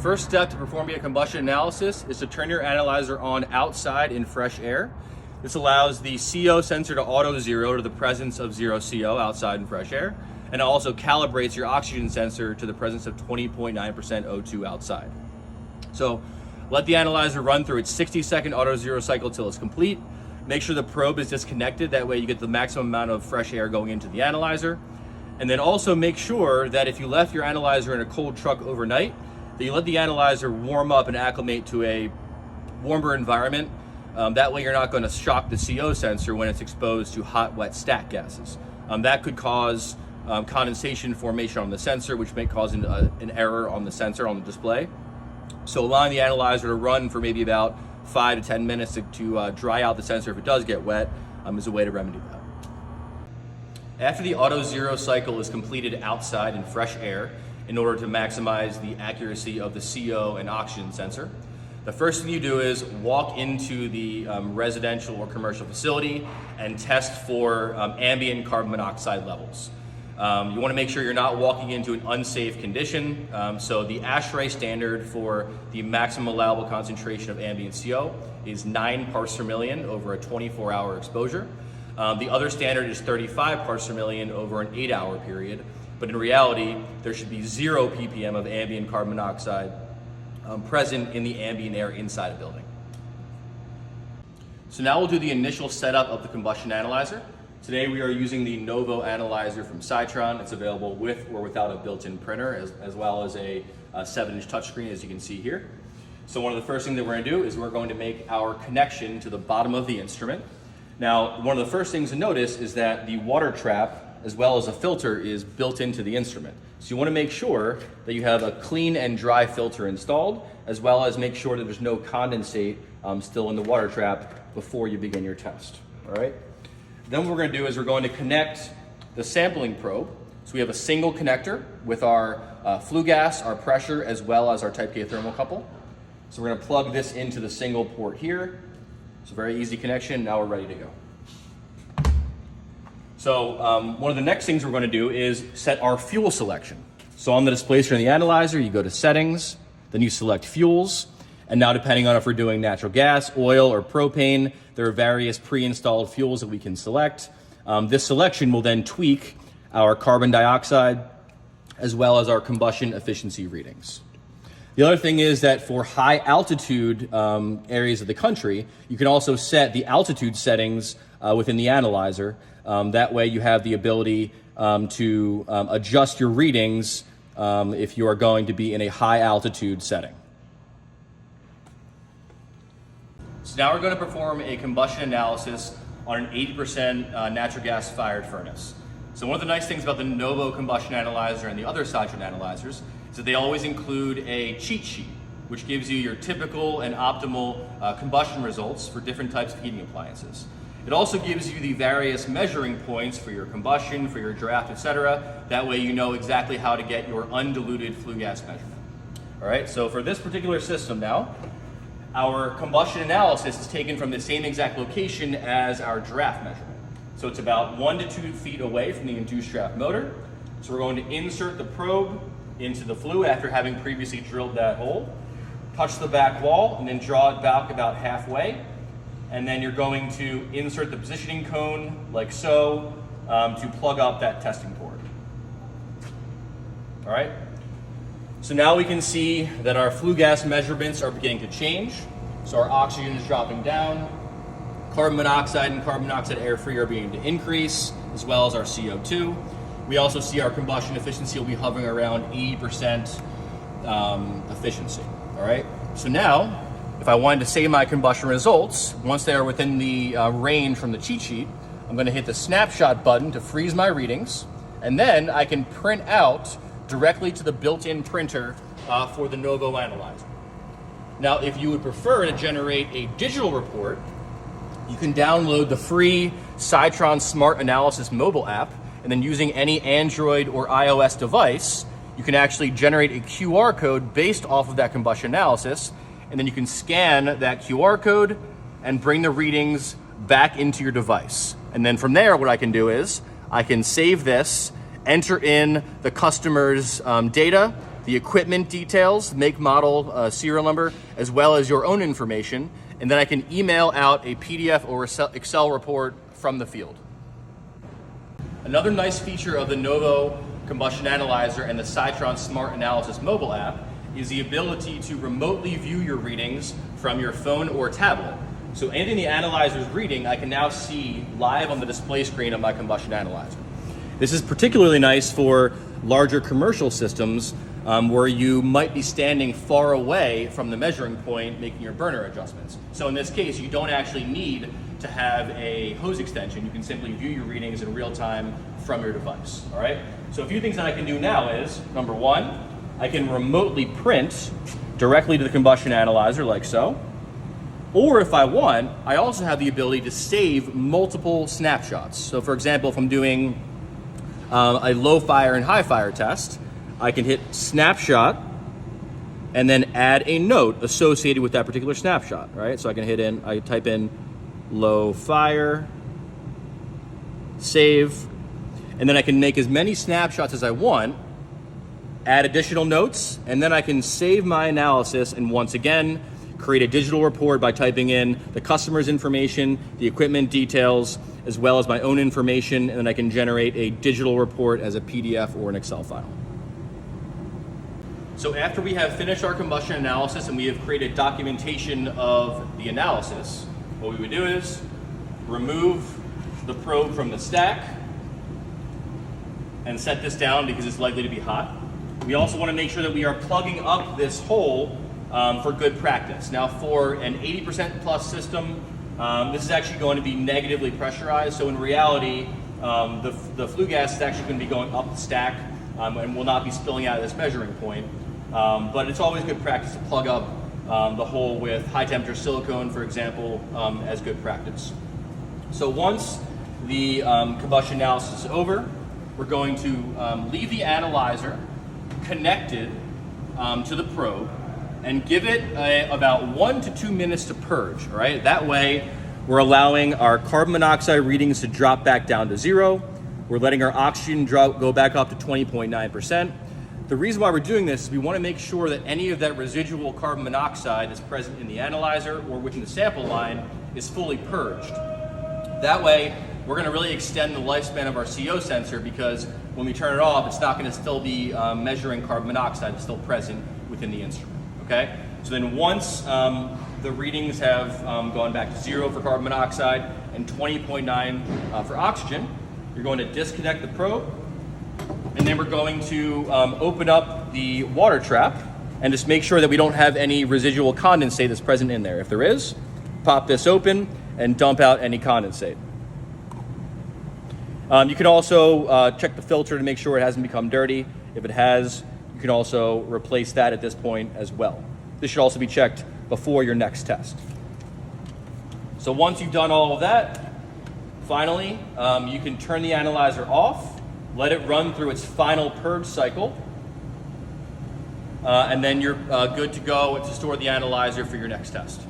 first step to performing a combustion analysis is to turn your analyzer on outside in fresh air. This allows the CO sensor to auto zero to the presence of 0 CO outside in fresh air, and it also calibrates your oxygen sensor to the presence of 20.9% O2 outside. So let the analyzer run through its 60-second auto zero cycle till it's complete. Make sure the probe is disconnected, that way you get the maximum amount of fresh air going into the analyzer. And then also make sure that if you left your analyzer in a cold truck overnight, that you let the analyzer warm up and acclimate to a warmer environment. That way you're not going to shock the CO sensor when it's exposed to hot, wet stack gases. That could cause condensation formation on the sensor, which may cause an error on the sensor on the display. So allowing the analyzer to run for maybe about 5 to 10 minutes to dry out the sensor if it does get wet is a way to remedy that. After the auto zero cycle is completed outside in fresh air, in order to maximize the accuracy of the CO and oxygen sensor, the first thing you do is walk into the residential or commercial facility and test for ambient carbon monoxide levels. You want to make sure you're not walking into an unsafe condition. So the ASHRAE standard for the maximum allowable concentration of ambient CO is 9 parts per million over a 24-hour exposure. The other standard is 35 parts per million over an 8-hour period. But in reality, there should be 0 ppm of ambient carbon monoxide present in the ambient air inside a building. So now we'll do the initial setup of the combustion analyzer. Today we are using the Novo analyzer from Cytron. It's available with or without a built-in printer, as well as a 7-inch touchscreen, as you can see here. So one of the first things that we're going to do is we're going to make our connection to the bottom of the instrument. Now, one of the first things to notice is that the water trap, as well as a filter, is built into the instrument. So you want to make sure that you have a clean and dry filter installed, as well as make sure that there's no condensate still in the water trap before you begin your test. All right. Then what we're going to do is we're going to connect the sampling probe. So we have a single connector with our flue gas, our pressure, as well as our Type K thermocouple. So we're going to plug this into the single port here. It's a very easy connection. Now we're ready to go. So one of the next things we're going to do is set our fuel selection. So on the display screen of the analyzer, you go to settings, then you select fuels. And now depending on if we're doing natural gas, oil, or propane, there are various pre-installed fuels that we can select. This selection will then tweak our carbon dioxide as well as our combustion efficiency readings. The other thing is that for high altitude areas of the country, you can also set the altitude settings within the analyzer. That way you have the ability to adjust your readings if you are going to be in a high altitude setting. So now we're going to perform a combustion analysis on an 80% natural gas fired furnace. So one of the nice things about the Novo combustion analyzer and the other Cytron analyzers is that they always include a cheat sheet, which gives you your typical and optimal combustion results for different types of heating appliances. It also gives you the various measuring points for your combustion, for your draft, etc. That way you know exactly how to get your undiluted flue gas measurement. All right, so for this particular system now, our combustion analysis is taken from the same exact location as our draft measurement. So it's about 1 to 2 feet away from the induced draft motor. So we're going to insert the probe into the flue after having previously drilled that hole, touch the back wall, and then draw it back about halfway. And then you're going to insert the positioning cone like so to plug up that testing port. All right. So now we can see that our flue gas measurements are beginning to change. So our oxygen is dropping down, carbon monoxide and carbon monoxide air free are beginning to increase, as well as our CO2. We also see our combustion efficiency will be hovering around 80% efficiency. All right. So now, if I wanted to save my combustion results, once they are within the range from the cheat sheet, I'm going to hit the snapshot button to freeze my readings, and then I can print out directly to the built-in printer for the Novo analyzer. Now, if you would prefer to generate a digital report, you can download the free Cytron Smart Analysis mobile app, and then using any Android or iOS device, you can actually generate a QR code based off of that combustion analysis, and then you can scan that QR code and bring the readings back into your device. And then from there, what I can do is I can save this, enter in the customer's data, the equipment details, make, model, serial number, as well as your own information, and then I can email out a PDF or Excel report from the field. Another nice feature of the Novo Combustion Analyzer and the Cytron Smart Analysis mobile app is the ability to remotely view your readings from your phone or tablet. So anything the analyzer is reading, I can now see live on the display screen of my combustion analyzer. This is particularly nice for larger commercial systems where you might be standing far away from the measuring point making your burner adjustments. So in this case, you don't actually need to have a hose extension. You can simply view your readings in real time from your device, all right? So a few things that I can do now is, number one, I can remotely print directly to the combustion analyzer like so. Or if I want, I also have the ability to save multiple snapshots. So for example, if I'm doing a low fire and high fire test, I can hit snapshot and then add a note associated with that particular snapshot, right? So I can I type in low fire, save, and then I can make as many snapshots as I want, add additional notes, and then I can save my analysis and once again, create a digital report by typing in the customer's information, the equipment details, as well as my own information, and then I can generate a digital report as a PDF or an Excel file. So after we have finished our combustion analysis and we have created documentation of the analysis, what we would do is remove the probe from the stack and set this down because it's likely to be hot. We also want to make sure that we are plugging up this hole for good practice. Now for an 80% plus system, this is actually going to be negatively pressurized. So in reality, the flue gas is actually going to be going up the stack and will not be spilling out of this measuring point. But it's always good practice to plug up the hole with high temperature silicone, for example, as good practice. So once the combustion analysis is over, we're going to leave the analyzer connected to the probe and give it about 1 to 2 minutes to purge, all right? That way, we're allowing our carbon monoxide readings to drop back down to 0. We're letting our oxygen go back up to 20.9%. The reason why we're doing this is we want to make sure that any of that residual carbon monoxide that's present in the analyzer or within the sample line is fully purged. That way, we're going to really extend the lifespan of our CO sensor because when we turn it off, it's not going to still be measuring carbon monoxide that's still present within the instrument. Okay, so then once the readings have gone back to 0 for carbon monoxide and 20.9 for oxygen, you're going to disconnect the probe, and then we're going to open up the water trap and just make sure that we don't have any residual condensate that's present in there. If there is, pop this open and dump out any condensate. You can also check the filter to make sure it hasn't become dirty. If it has, you can also replace that at this point as well. This should also be checked before your next test. So once you've done all of that, finally, you can turn the analyzer off, let it run through its final purge cycle, and then you're good to go to store the analyzer for your next test.